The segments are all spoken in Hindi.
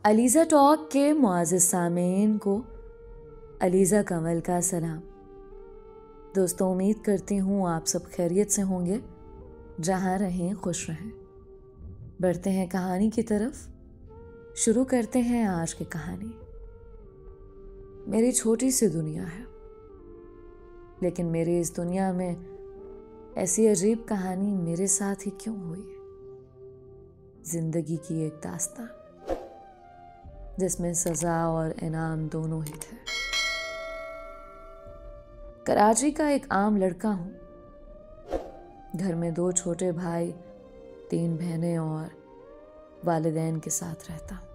अलीज़ा टॉक के मुआज़िज़ सामीन को अलीज़ा कमल का सलाम। दोस्तों, उम्मीद करती हूँ आप सब खैरियत से होंगे, जहाँ रहें खुश रहें। बढ़ते हैं कहानी की तरफ। शुरू करते हैं आज की कहानी। मेरी छोटी सी दुनिया है, लेकिन मेरी इस दुनिया में ऐसी अजीब कहानी मेरे साथ ही क्यों हुई है। जिंदगी की एक दास्तां जिसमें सजा और इनाम दोनों ही थे। कराची का एक आम लड़का हूं। घर में 2 छोटे भाई, 3 बहनें और वालिदैन के साथ रहता हूं।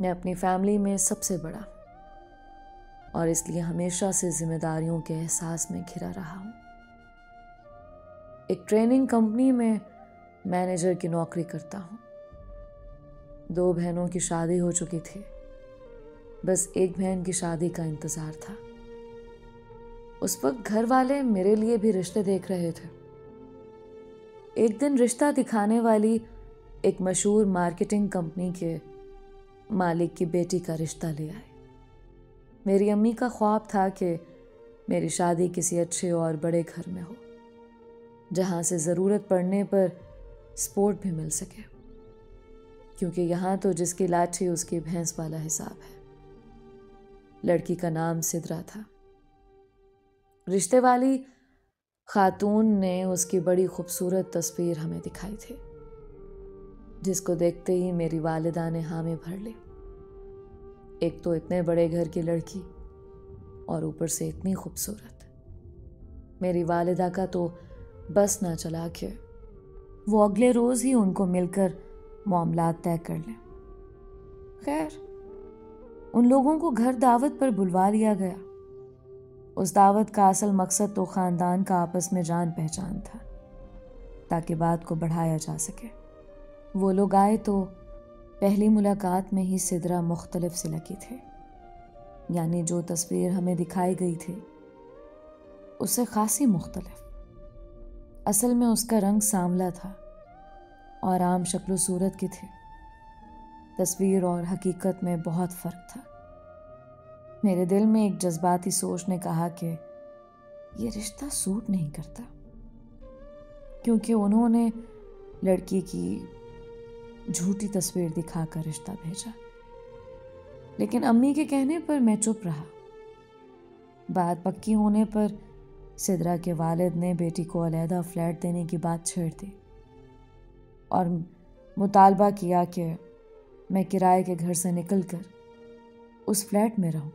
मैं अपनी फैमिली में सबसे बड़ा और इसलिए हमेशा से जिम्मेदारियों के एहसास में घिरा रहा हूं। एक ट्रेनिंग कंपनी में मैनेजर की नौकरी करता हूं। 2 बहनों की शादी हो चुकी थी, बस एक बहन की शादी का इंतजार था। उस वक्त घर वाले मेरे लिए भी रिश्ते देख रहे थे। एक दिन रिश्ता दिखाने वाली एक मशहूर मार्केटिंग कंपनी के मालिक की बेटी का रिश्ता ले आए। मेरी अम्मी का ख्वाब था कि मेरी शादी किसी अच्छे और बड़े घर में हो, जहां से ज़रूरत पड़ने पर सपोर्ट भी मिल सके, क्योंकि यहाँ तो जिसकी लाठी उसकी भैंस वाला हिसाब है। लड़की का नाम सिद्रा था। रिश्ते वाली खातून ने उसकी बड़ी खूबसूरत तस्वीर हमें दिखाई थी, जिसको देखते ही मेरी वालिदा ने हामी भर ली। एक तो इतने बड़े घर की लड़की और ऊपर से इतनी खूबसूरत। मेरी वालिदा का तो बस ना चला कि वो अगले रोज ही उनको मिलकर मामलात तय कर लें। खैर, उन लोगों को घर दावत पर बुलवा लिया गया। उस दावत का असल मकसद तो खानदान का आपस में जान पहचान था, ताकि बात को बढ़ाया जा सके। वो लोग आए तो पहली मुलाकात में ही सिद्रा मुख्तलिफ से लगी थी। यानी जो तस्वीर हमें दिखाई गई थी उससे खासी मुख्तलिफ। असल में उसका रंग सांवला था और आम शक्ल सूरत की थी। तस्वीर और हकीकत में बहुत फर्क था। मेरे दिल में एक जज्बाती सोच ने कहा कि ये रिश्ता सूट नहीं करता, क्योंकि उन्होंने लड़की की झूठी तस्वीर दिखाकर रिश्ता भेजा। लेकिन अम्मी के कहने पर मैं चुप रहा। बात पक्की होने पर सिद्रा के वालिद ने बेटी को अलहदा फ्लैट देने की बात छेड़ दी और मुतालबा किया कि मैं किराए के घर से निकलकर उस फ्लैट में रहूं।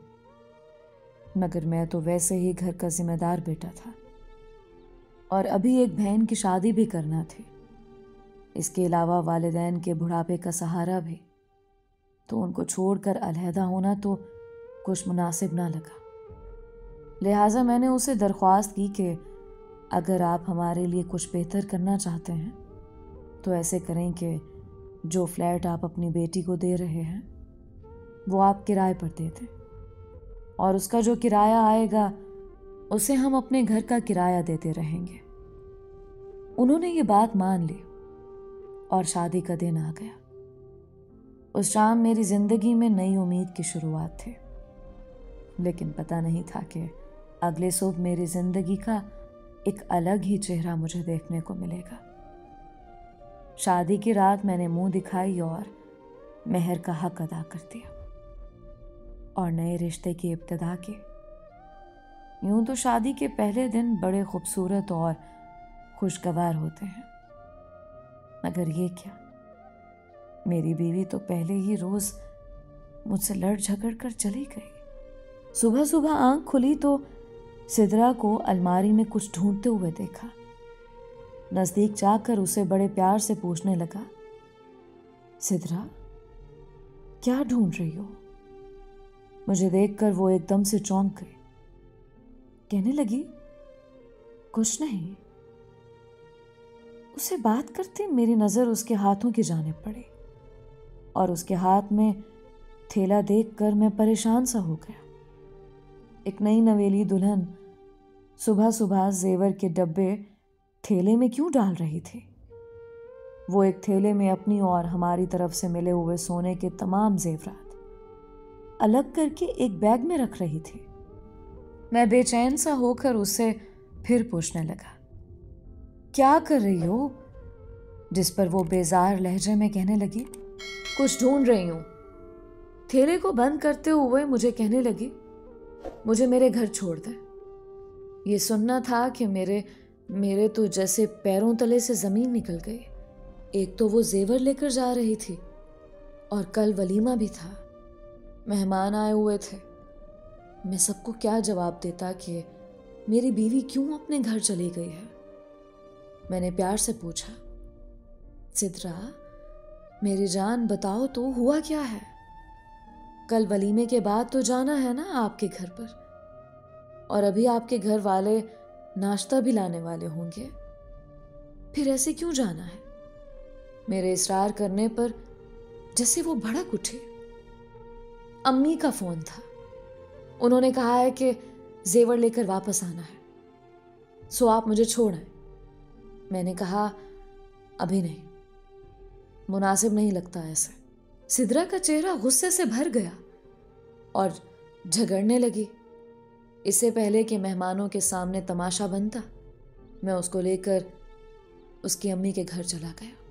मगर मैं तो वैसे ही घर का जिम्मेदार बेटा था और अभी एक बहन की शादी भी करना थी। इसके अलावा वालिदैन के बुढ़ापे का सहारा भी, तो उनको छोड़कर अलहदा होना तो कुछ मुनासिब ना लगा। लिहाजा मैंने उसे दरख्वास्त की कि अगर आप हमारे लिए कुछ बेहतर करना चाहते हैं तो ऐसे करें कि जो फ्लैट आप अपनी बेटी को दे रहे हैं वो आप किराए पर दे दें, और उसका जो किराया आएगा उसे हम अपने घर का किराया देते रहेंगे। उन्होंने ये बात मान ली और शादी का दिन आ गया। उस शाम मेरी जिंदगी में नई उम्मीद की शुरुआत थी, लेकिन पता नहीं था कि अगले सुबह मेरी जिंदगी का एक अलग ही चेहरा मुझे देखने को मिलेगा। शादी की रात मैंने मुंह दिखाई और मेहर का हक अदा कर दिया और नए रिश्ते की इब्तिदा की। यूं तो शादी के पहले दिन बड़े खूबसूरत और खुशगवार होते हैं, मगर ये क्या, मेरी बीवी तो पहले ही रोज मुझसे लड़ झगड़ कर चली गई। सुबह सुबह आंख खुली तो सिद्रा को अलमारी में कुछ ढूंढते हुए देखा। नजदीक जाकर उसे बड़े प्यार से पूछने लगा, सिद्रा, क्या ढूंढ रही हो? मुझे देखकर वो एकदम से चौंक गई। कहने लगी, कुछ नहीं। उसे बात करते मेरी नजर उसके हाथों की जानिब पड़ी और उसके हाथ में थैला देखकर मैं परेशान सा हो गया। एक नई नवेली दुल्हन सुबह सुबह जेवर के डब्बे थैले में क्यों डाल रही थी? वो एक थैले में अपनी और हमारी तरफ से मिले हुए सोने के तमाम जेवरात अलग करके एक बैग में रख रही थी। मैं बेचैन सा होकर उससे फिर पूछने लगा, क्या कर रही हो? जिस पर वो बेजार लहजे में कहने लगी, कुछ ढूंढ रही हूं। थैले को बंद करते हुए मुझे कहने लगी, मुझे मेरे घर छोड़ दे। ये सुनना था कि मेरे तो जैसे पैरों तले से जमीन निकल गई। एक तो वो जेवर लेकर जा रही थी और कल वलीमा भी था, मेहमान आए हुए थे। मैं सबको क्या जवाब देता कि मेरी बीवी क्यों अपने घर चली गई है। मैंने प्यार से पूछा, सिद्रा मेरी जान बताओ तो हुआ क्या है? कल वलीमे के बाद तो जाना है ना आपके घर पर, और अभी आपके घर वाले नाश्ता भी लाने वाले होंगे, फिर ऐसे क्यों जाना है? मेरे इसरार करने पर जैसे वो भड़क उठे। अम्मी का फोन था, उन्होंने कहा है कि जेवर लेकर वापस आना है, सो आप मुझे छोड़ आए। मैंने कहा, अभी नहीं, मुनासिब नहीं लगता ऐसे। सिद्रा का चेहरा गुस्से से भर गया और झगड़ने लगी। इससे पहले कि मेहमानों के सामने तमाशा बनता, मैं उसको लेकर उसकी अम्मी के घर चला गया।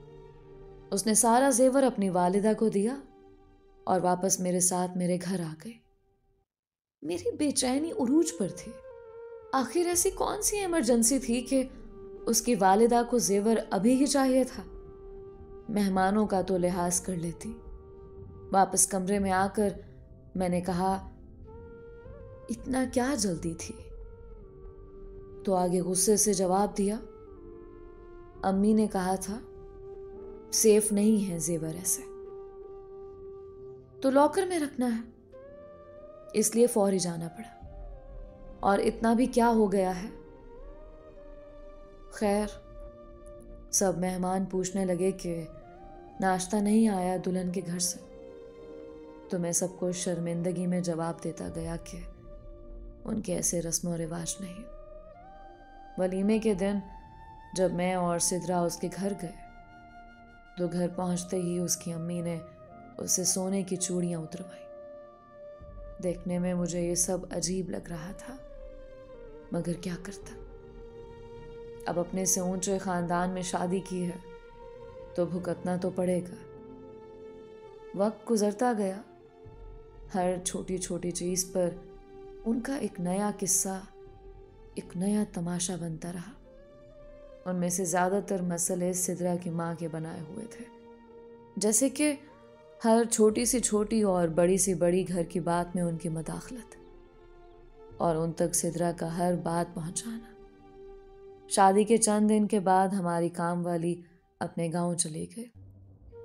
उसने सारा जेवर अपनी वालिदा को दिया और वापस मेरे साथ मेरे घर आ गई। मेरी बेचैनी उरूज पर थी। आखिर ऐसी कौन सी इमरजेंसी थी कि उसकी वालिदा को जेवर अभी ही चाहिए था? मेहमानों का तो लिहाज कर लेती। वापस कमरे में आकर मैंने कहा, इतना क्या जल्दी थी? तो आगे गुस्से से जवाब दिया, अम्मी ने कहा था सेफ नहीं है जेवर ऐसे, तो लॉकर में रखना है, इसलिए फौरी जाना पड़ा। और इतना भी क्या हो गया है? खैर, सब मेहमान पूछने लगे कि नाश्ता नहीं आया दुल्हन के घर से, तो मैं सबको शर्मिंदगी में जवाब देता गया कि उनके ऐसे रस्म व रिवाज नहीं। वलीमे के दिन जब मैं और सिद्रा उसके घर गए, तो घर पहुंचते ही उसकी अम्मी ने उसे सोने की चूड़ियां उतरवाई। देखने में मुझे ये सब अजीब लग रहा था, मगर क्या करता। अब अपने से ऊंचे खानदान में शादी की है तो भुगतना तो पड़ेगा। वक्त गुजरता गया, हर छोटी छोटी चीज पर उनका एक नया किस्सा, एक नया तमाशा बनता रहा। उनमें से ज्यादातर मसले सिद्रा की माँ के बनाए हुए थे, जैसे कि हर छोटी सी छोटी और बड़ी सी बड़ी घर की बात में उनकी मदाखलत और उन तक सिद्रा का हर बात पहुंचाना। शादी के चंद दिन के बाद हमारी काम वाली अपने गांव चली गई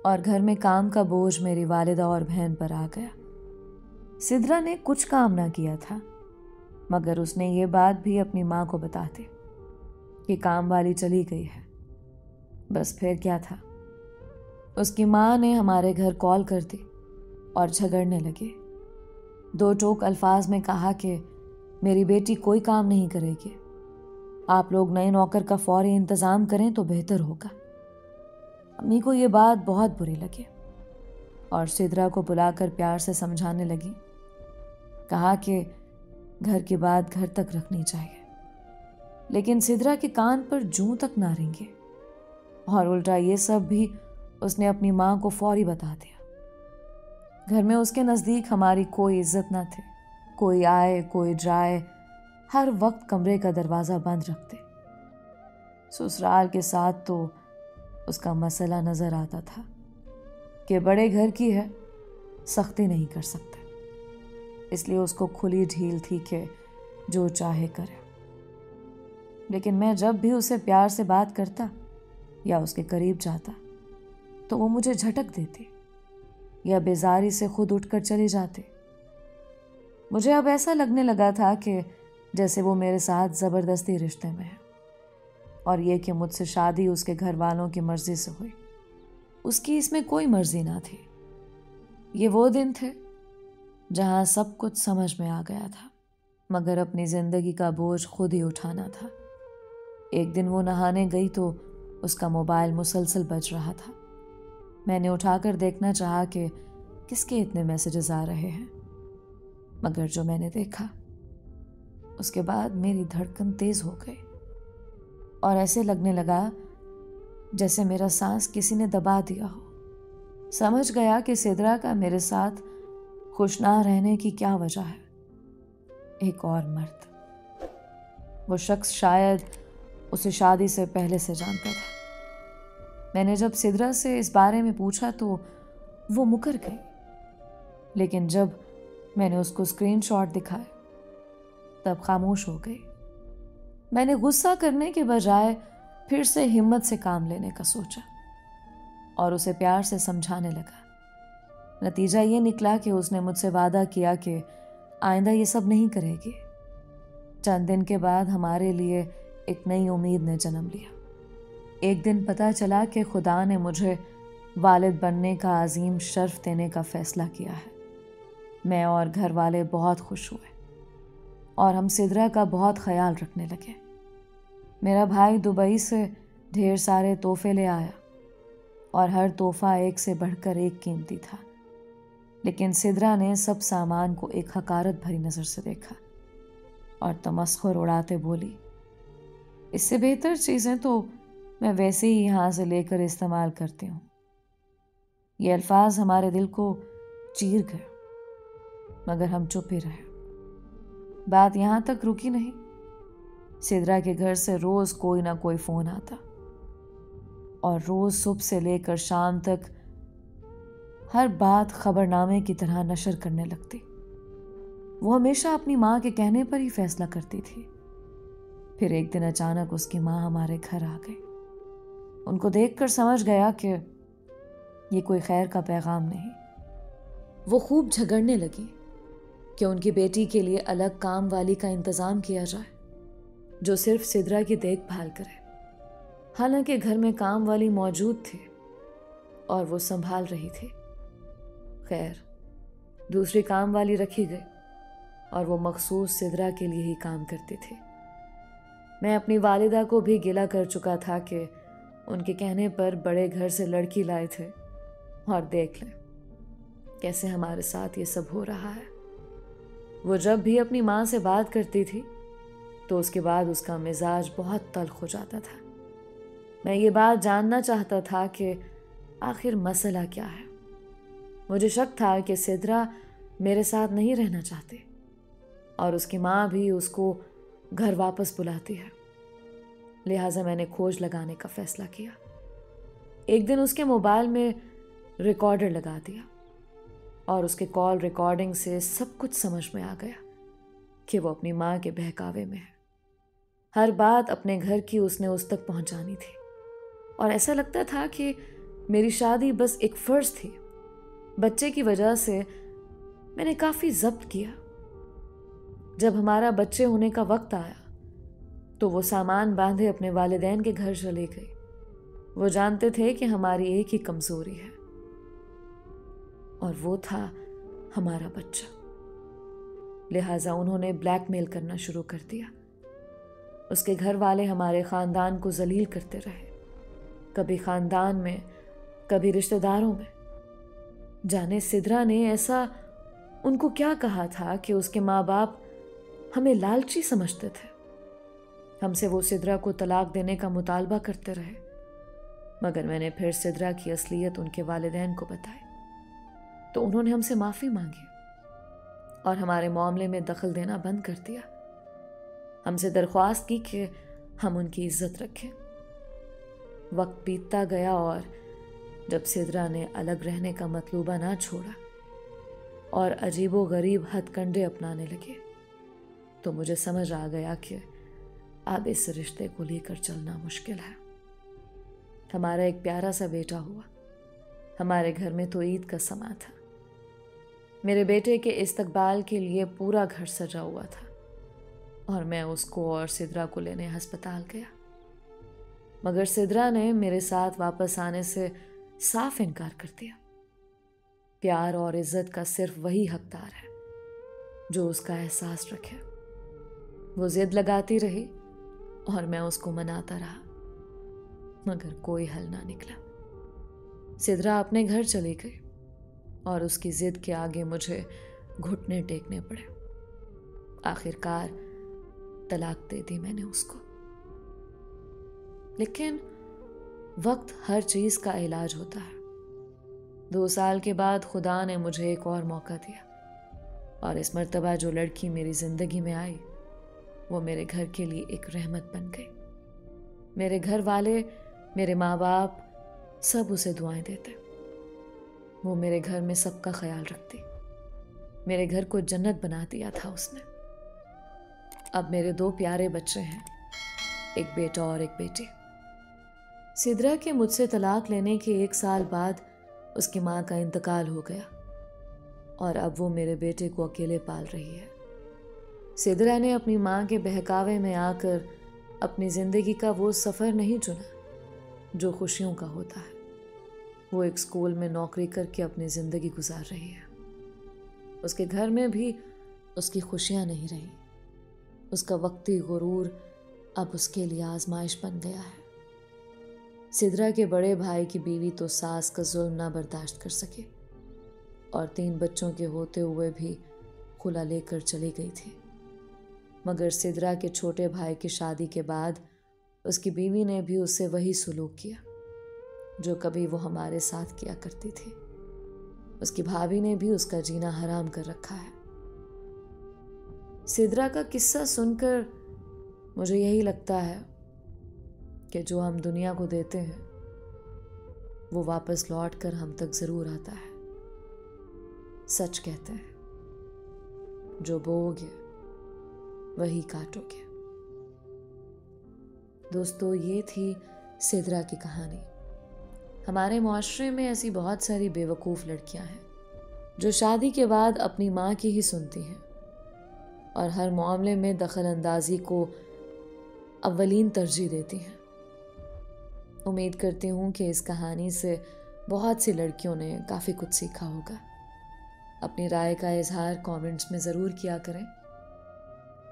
और घर में काम का बोझ मेरी वालिदा और बहन पर आ गया। सिद्रा ने कुछ काम ना किया था, मगर उसने ये बात भी अपनी माँ को बता दी कि काम वाली चली गई है। बस फिर क्या था, उसकी माँ ने हमारे घर कॉल कर दी और झगड़ने लगे। दो टोक अल्फाज में कहा कि मेरी बेटी कोई काम नहीं करेगी, आप लोग नए नौकर का फौरी इंतजाम करें तो बेहतर होगा। अम्मी को ये बात बहुत बुरी लगी और सिद्रा को बुलाकर प्यार से समझाने लगी। कहा कि घर की बात घर तक रखनी चाहिए, लेकिन सिद्रा के कान पर जूं तक ना रेंगे। और उल्टा ये सब भी उसने अपनी माँ को फौरी बता दिया। घर में उसके नज़दीक हमारी कोई इज्जत ना थी। कोई आए कोई जाए, हर वक्त कमरे का दरवाज़ा बंद रखते। ससुराल के साथ तो उसका मसला नज़र आता था कि बड़े घर की है, सख्ती नहीं कर सकते, इसलिए उसको खुली ढील थी कि जो चाहे करे। लेकिन मैं जब भी उसे प्यार से बात करता या उसके करीब जाता तो वो मुझे झटक देती या बेजारी से खुद उठकर चली जाती। मुझे अब ऐसा लगने लगा था कि जैसे वो मेरे साथ ज़बरदस्ती रिश्ते में है और ये कि मुझसे शादी उसके घर वालों की मर्जी से हुई। उसकी इसमें कोई मर्जी ना थी। ये वो दिन थे जहाँ सब कुछ समझ में आ गया था, मगर अपनी ज़िंदगी का बोझ खुद ही उठाना था। एक दिन वो नहाने गई तो उसका मोबाइल मुसलसल बज रहा था। मैंने उठाकर देखना चाहा कि किसके इतने मैसेजेस आ रहे हैं, मगर जो मैंने देखा उसके बाद मेरी धड़कन तेज हो गई और ऐसे लगने लगा जैसे मेरा सांस किसी ने दबा दिया हो। समझ गया कि सिद्रा का मेरे साथ खुश ना रहने की क्या वजह है। एक और मर्द, वो शख्स शायद उसे शादी से पहले से जानता था। मैंने जब सिद्रा से इस बारे में पूछा तो वो मुकर गई, लेकिन जब मैंने उसको स्क्रीनशॉट दिखाए तब खामोश हो गई। मैंने गुस्सा करने के बजाय फिर से हिम्मत से काम लेने का सोचा और उसे प्यार से समझाने लगा। नतीजा ये निकला कि उसने मुझसे वादा किया कि आइंदा ये सब नहीं करेगी। चंद दिन के बाद हमारे लिए एक नई उम्मीद ने जन्म लिया। एक दिन पता चला कि खुदा ने मुझे वालिद बनने का अजीम शर्फ देने का फैसला किया है। मैं और घर वाले बहुत खुश हुए और हम सिद्रा का बहुत ख्याल रखने लगे। मेरा भाई दुबई से ढेर सारे तोहफे ले आया और हर तोहफा एक से बढ़कर एक कीमती था, लेकिन सिद्रा ने सब सामान को एक हकारत भरी नज़र से देखा और तमस्खुर उड़ाते बोली, इससे बेहतर चीज़ें तो मैं वैसे ही यहाँ से लेकर इस्तेमाल करती हूँ। ये अल्फाज हमारे दिल को चीर गए, मगर हम चुप ही रहे। बात यहाँ तक रुकी नहीं। सिद्रा के घर से रोज कोई ना कोई फोन आता और रोज सुबह से लेकर शाम तक हर बात खबरनामे की तरह नशर करने लगती। वो हमेशा अपनी माँ के कहने पर ही फैसला करती थी। फिर एक दिन अचानक उसकी माँ हमारे घर आ गई। उनको देखकर समझ गया कि ये कोई खैर का पैगाम नहीं। वो खूब झगड़ने लगी कि उनकी बेटी के लिए अलग काम वाली का इंतज़ाम किया जाए जो सिर्फ सिद्रा की देखभाल करे। हालांकि घर में काम वाली मौजूद थी और वो संभाल रही थी। खैर, दूसरी काम वाली रखी गई और वो मखसूस सिद्रा के लिए ही काम करती थी। मैं अपनी वालिदा को भी गिला कर चुका था कि उनके कहने पर बड़े घर से लड़की लाए थे और देख लें कैसे हमारे साथ ये सब हो रहा है। वो जब भी अपनी माँ से बात करती थी तो उसके बाद उसका मिजाज बहुत तल्ख हो जाता था। मैं ये बात जानना चाहता था कि आखिर मसला क्या है। मुझे शक था कि सिद्रा मेरे साथ नहीं रहना चाहती और उसकी माँ भी उसको घर वापस बुलाती है। लिहाजा मैंने खोज लगाने का फैसला किया। एक दिन उसके मोबाइल में रिकॉर्डर लगा दिया और उसके कॉल रिकॉर्डिंग से सब कुछ समझ में आ गया कि वो अपनी माँ के बहकावे में है। हर बात अपने घर की उसने उस तक पहुंचानी थी और ऐसा लगता था कि मेरी शादी बस एक फर्ज थी। बच्चे की वजह से मैंने काफ़ी जब्त किया। जब हमारा बच्चे होने का वक्त आया तो वो सामान बांधे अपने वालिदैन के घर चले गई। वो जानते थे कि हमारी एक ही कमज़ोरी है और वो था हमारा बच्चा। लिहाजा उन्होंने ब्लैकमेल करना शुरू कर दिया। उसके घर वाले हमारे ख़ानदान को जलील करते रहे, कभी ख़ानदान में कभी रिश्तेदारों में। जाने सिद्रा ने ऐसा उनको क्या कहा था कि उसके माँ बाप हमें लालची समझते थे। हमसे वो सिद्रा को तलाक देने का मुतालबा करते रहे, मगर मैंने फिर सिद्रा की असलियत उनके वालिदैन को बताई तो उन्होंने हमसे माफ़ी मांगी और हमारे मामले में दखल देना बंद कर दिया। हमसे दरख्वास्त की कि हम उनकी इज्जत रखें। वक्त बीतता गया और जब सिद्रा ने अलग रहने का मतलूबा ना छोड़ा और अजीबो गरीब हथकंडे अपनाने लगे तो मुझे समझ आ गया कि अब इस रिश्ते को लेकर चलना मुश्किल है। हमारा एक प्यारा सा बेटा हुआ। हमारे घर में तो ईद का समा था। मेरे बेटे के इस्तकबाल के लिए पूरा घर सजा हुआ था और मैं उसको और सिद्रा को लेने अस्पताल गया, मगर सिद्रा ने मेरे साथ वापस आने से साफ इनकार कर दिया। प्यार और इज्जत का सिर्फ वही हकदार है जो उसका एहसास रखे। वो जिद लगाती रही और मैं उसको मनाता रहा। मगर कोई हल ना निकला। सिद्रा अपने घर चली गई और उसकी जिद के आगे मुझे घुटने टेकने पड़े। आखिरकार तलाक दे दी मैंने उसको। लेकिन वक्त हर चीज का इलाज होता है। 2 साल के बाद खुदा ने मुझे एक और मौका दिया और इस मर्तबा जो लड़की मेरी जिंदगी में आई वो मेरे घर के लिए एक रहमत बन गई। मेरे घर वाले, मेरे माँ बाप सब उसे दुआएं देते। वो मेरे घर में सबका ख्याल रखती। मेरे घर को जन्नत बना दिया था उसने। अब मेरे 2 प्यारे बच्चे हैं, एक बेटा और एक बेटी। सिद्रा के मुझसे तलाक लेने के 1 साल बाद उसकी माँ का इंतकाल हो गया और अब वो मेरे बेटे को अकेले पाल रही है। सिद्रा ने अपनी माँ के बहकावे में आकर अपनी जिंदगी का वो सफ़र नहीं चुना जो खुशियों का होता है। वो एक स्कूल में नौकरी करके अपनी ज़िंदगी गुजार रही है। उसके घर में भी उसकी खुशियाँ नहीं रही। उसका वक्ती गुरूर अब उसके लिए आजमाइश बन गया है। सिद्रा के बड़े भाई की बीवी तो सास का जुल्म ना बर्दाश्त कर सके और 3 बच्चों के होते हुए भी खुला लेकर चली गई थी। मगर सिद्रा के छोटे भाई की शादी के बाद उसकी बीवी ने भी उससे वही सलूक किया जो कभी वो हमारे साथ किया करती थी। उसकी भाभी ने भी उसका जीना हराम कर रखा है। सिद्रा का किस्सा सुनकर मुझे यही लगता है कि जो हम दुनिया को देते हैं वो वापस लौट कर हम तक जरूर आता है। सच कहते हैं, जो बोओगे वही काटोगे। दोस्तों, ये थी सिद्रा की कहानी। हमारे मुआशरे में ऐसी बहुत सारी बेवकूफ़ लड़कियां हैं जो शादी के बाद अपनी माँ की ही सुनती हैं और हर मामले में दखल अंदाजी को अव्वलीन तरजीह देती हैं। उम्मीद करती हूँ कि इस कहानी से बहुत सी लड़कियों ने काफ़ी कुछ सीखा होगा। अपनी राय का इजहार कमेंट्स में ज़रूर किया करें।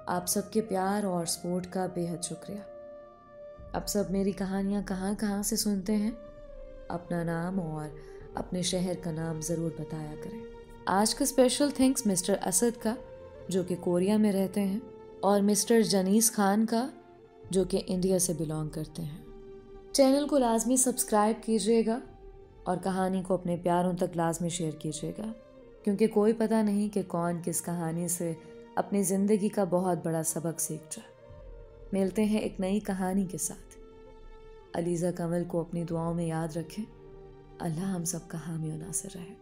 आप सबके प्यार और सपोर्ट का बेहद शुक्रिया। आप सब मेरी कहानियाँ कहाँ कहाँ से सुनते हैं? अपना नाम और अपने शहर का नाम ज़रूर बताया करें। आज का स्पेशल थैंक्स मिस्टर असद का जो कि कोरिया में रहते हैं और मिस्टर जनीस खान का जो कि इंडिया से बिलोंग करते हैं। चैनल को लाजमी सब्सक्राइब कीजिएगा और कहानी को अपने प्यारों तक लाजमी शेयर कीजिएगा, क्योंकि कोई पता नहीं कि कौन किस कहानी से अपनी ज़िंदगी का बहुत बड़ा सबक सीख जाए। मिलते हैं एक नई कहानी के साथ। अलीज़ा कंवल को अपनी दुआओं में याद रखें। अल्लाह हम सब का हामी और नासिर रहे।